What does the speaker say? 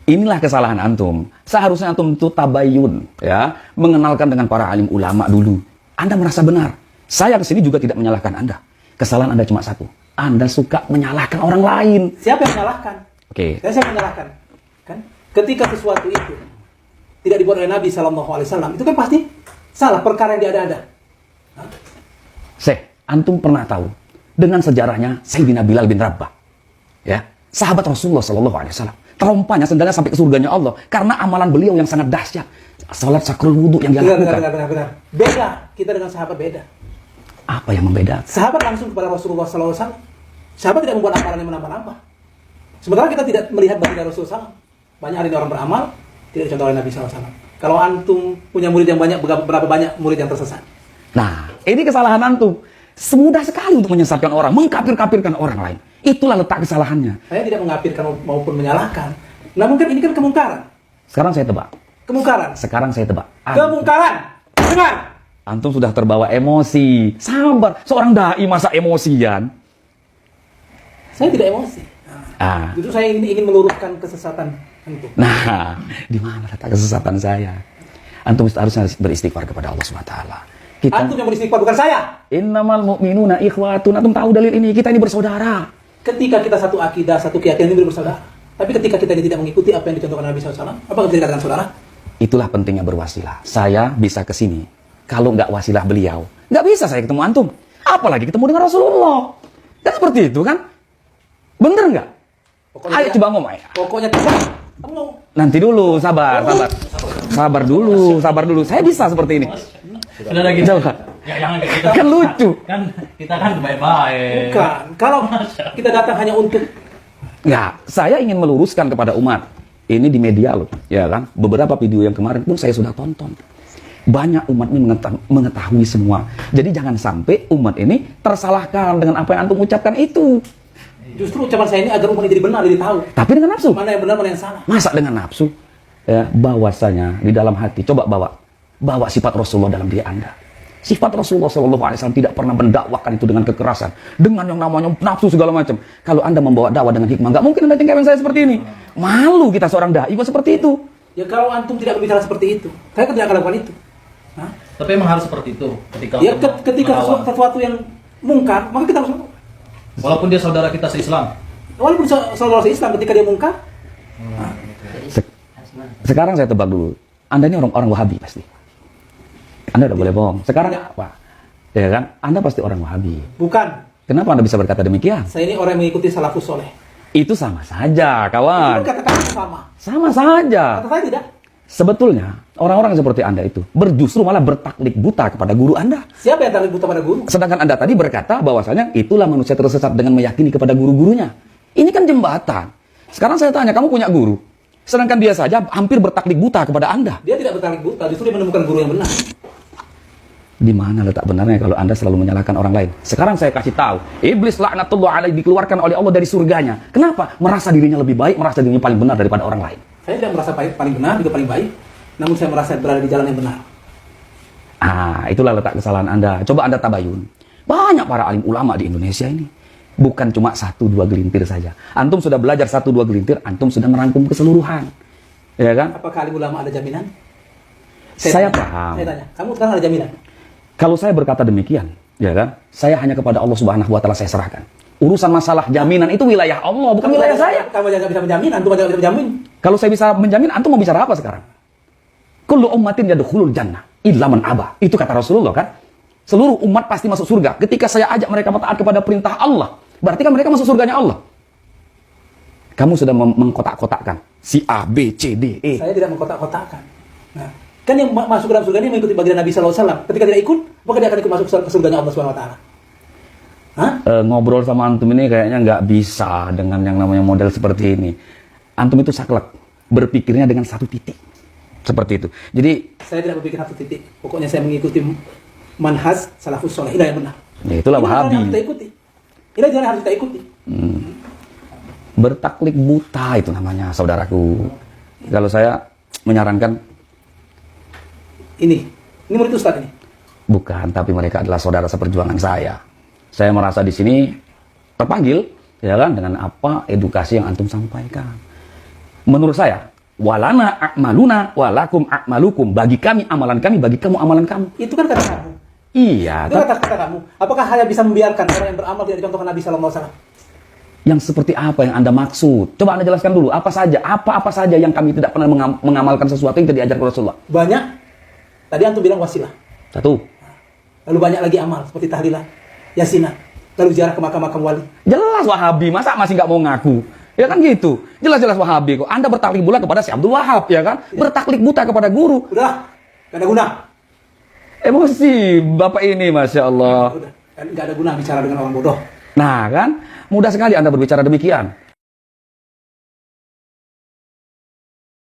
Inilah kesalahan antum. Seharusnya antum itu tabayun, ya, mengenalkan dengan para alim ulama dulu. Anda merasa benar. Saya kesini juga tidak menyalahkan Anda. Kesalahan Anda cuma satu. Anda suka menyalahkan orang lain. Siapa yang menyalahkan? Oke. Saya menyalahkan. Kan? Ketika sesuatu itu tidak dibuat oleh Nabi SAW, itu kan pasti salah, perkara yang diada-ada. Antum pernah tahu dengan sejarahnya Sayyidina Bilal bin Rabah, ya, sahabat Rasulullah SAW. Terompanya sendalnya sampai ke surganya Allah karena amalan beliau yang sangat dahsyat. Salat sakrul wudhu yang dia lakukan. Benar. Beda, kita dengan sahabat beda. Apa yang membedakan? Sahabat langsung kepada Rasulullah SAW. Sahabat tidak membuat amalan yang menambah-nambah. Sementara kita tidak melihat baginda Rasulullah SAW. Banyak hari orang beramal, tidak dicontoh oleh Nabi SAW. Kalau antum punya murid yang banyak, berapa banyak murid yang tersesat? Nah, ini kesalahan antum. Semudah sekali untuk menyesatkan orang, mengkafir-kafirkan orang lain. Itulah letak kesalahannya. Saya tidak mengkafirkan maupun menyalahkan. Namun kan ini kan kemungkaran. Sekarang saya tebak. Kemungkaran. Sekarang saya tebak. Kemungkaran. Dengar. Antum sudah terbawa emosi. Sabar. Seorang dai masa emosian? Saya tidak emosi. Justru saya ingin meluruskan kesesatan antum. Nah, di mana letak kesesatan saya? Antum harusnya beristighfar kepada Allah SWT. Antum yang beristighfar, bukan saya. Innamal mu'minuna ikhwatun. Antum tahu dalil ini, kita ini bersaudara. Ketika kita satu akidah, satu keyakinan ini bersaudara. Tapi ketika kita ini tidak mengikuti apa yang dicontohkan Nabi SAW, apa bisa dikatakan saudara? Itulah pentingnya berwasilah. Saya bisa ke sini. Kalau nggak wasilah beliau, nggak bisa saya ketemu antum. Apalagi ketemu dengan Rasulullah. Kan seperti itu kan? Bener nggak? Ayo coba ngomong ya. Pokoknya tidak. Nanti dulu, sabar. Sabar dulu. Saya bisa seperti ini. Sudah lagi. Coba. Ya, jangan kita. Kan lucu. Kan kita kan baik-baik. Bukan. Kalau kita datang hanya untuk. Ya, saya ingin meluruskan kepada umat. Ini di media loh, ya kan? Beberapa video yang kemarin pun saya sudah tonton. Banyak umat ini mengetahui semua. Jadi jangan sampai umat ini tersalahkan dengan apa yang antum ucapkan itu. Justru ucapan saya ini agar umat ini jadi benar, jadi tahu. Tapi dengan nafsu. Mana yang benar, mana yang salah. Masa dengan nafsu? Ya, bahwasanya di dalam hati. Coba bawa sifat Rasulullah dalam diri Anda. Sifat Rasulullah SAW tidak pernah mendakwakan itu dengan kekerasan, dengan yang namanya nafsu segala macam. Kalau Anda membawa dakwah dengan hikmah, nggak mungkin Anda tinggalkan saya seperti ini. Malu kita seorang dai kok seperti itu. Ya kalau antum tidak berbicara seperti itu, saya tidak akan lakukan itu. Hah? Tapi emang harus seperti itu ketika ketika sesuatu yang mungkar, maka kita harus. Walaupun dia saudara kita se-Islam. Walaupun saudara se-Islam, ketika dia mungkar. Sekarang saya tebak dulu. Anda ini orang Wahabi pasti. Anda udah boleh bohong. Sekarang apa? Ya kan? Anda pasti orang Wahabi. Bukan. Kenapa Anda bisa berkata demikian? Saya ini orang yang mengikuti salafus soleh. Itu sama saja, kawan. Kata-kata sama. Sama saja. Kata saya tidak. Sebetulnya, orang-orang seperti Anda itu justru malah bertaklid buta kepada guru Anda. Siapa yang taklid buta pada guru? Sedangkan Anda tadi berkata bahwasanya itulah manusia tersesat dengan meyakini kepada guru-gurunya. Ini kan jembatan. Sekarang saya tanya, kamu punya guru? Sedangkan dia saja hampir bertaklid buta kepada Anda. Dia tidak bertaklid buta, justru dia menemukan guru yang benar. Di mana letak benarnya kalau Anda selalu menyalahkan orang lain? Sekarang saya kasih tahu, iblis laknatullah alaihi dikeluarkan oleh Allah dari surganya. Kenapa? Merasa dirinya lebih baik, merasa dirinya paling benar daripada orang lain. Saya tidak merasa paling benar, juga paling baik. Namun saya merasa berada di jalan yang benar. Itulah letak kesalahan Anda. Coba Anda tabayun. Banyak para alim ulama di Indonesia ini. Bukan cuma 1-2 gelintir saja. Antum sudah belajar 1-2 gelintir, antum sudah merangkum keseluruhan. Ya kan? Apakah alim ulama ada jaminan? Saya paham. Saya tanya, kamu sekarang ada jaminan? Kalau saya berkata demikian, ya kan? Saya hanya kepada Allah Subhanahu wa taala saya serahkan. Urusan masalah jaminan itu wilayah Allah, bukan wilayah saya. Kamu jangan bisa menjamin, antum tidak bisa menjamin. Kalau saya bisa menjamin, antum mau bicara apa sekarang? Kullu ummatin yadkhulul jannah illa man aba. Itu kata Rasulullah kan? Seluruh umat pasti masuk surga. Ketika saya ajak mereka taat kepada perintah Allah, berarti kan mereka masuk surganya Allah. Kamu sudah mengkotak-kotakkan si A, B, C, D, E. Saya tidak mengkotak-kotakkan. Nah, kan yang masuk ke dalam surga ini mengikuti baginda Nabi SAW. Ketika tidak ikut, maka dia akan ikut masuk ke surganya Allah SWT. Ngobrol sama antum ini kayaknya nggak bisa dengan yang namanya model seperti ini. Antum itu saklek, berpikirnya dengan satu titik. Seperti itu. Jadi saya tidak berpikir satu titik. Pokoknya saya mengikuti manhaj salafus soleh. Ini yang benar. Ya itulah Wahabi. Ini kita ikuti. Ini yang harus kita ikuti. Bertaklid buta itu namanya, saudaraku. Kalau saya menyarankan ini murid Ustaz ini. Bukan, tapi mereka adalah saudara seperjuangan saya. Saya merasa di sini terpanggil, ya kan, dengan apa edukasi yang antum sampaikan. Menurut saya, Walana a'maluna walakum a'malukum. Bagi kami amalan kami, bagi kamu amalan kamu. Itu kan kata kamu. Iya, Itu kata kamu. Apakah hanya bisa membiarkan orang yang beramal tidak dicontohkan Nabi Sallallahu Alaihi Wasallam? yang seperti apa yang Anda maksud? Coba Anda jelaskan dulu, apa saja yang kami tidak pernah mengamalkan sesuatu yang tidak diajarkan Rasulullah. Banyak. Tadi antum bilang wasilah. Satu. Lalu banyak lagi amal seperti tahlilah, yasinah, lalu ziarah ke makam-makam wali. Jelas Wahabi, masa masih nggak mau ngaku? Ya kan gitu. Jelas-jelas Wahabi kok. Anda bertaklid buta kepada si Abdul Wahab, ya kan? Bertaklid buta kepada guru. Udah, gak ada guna. Emosi Bapak ini, Masya Allah. Udah, gak ada guna bicara dengan orang bodoh. Nah kan, mudah sekali Anda berbicara demikian.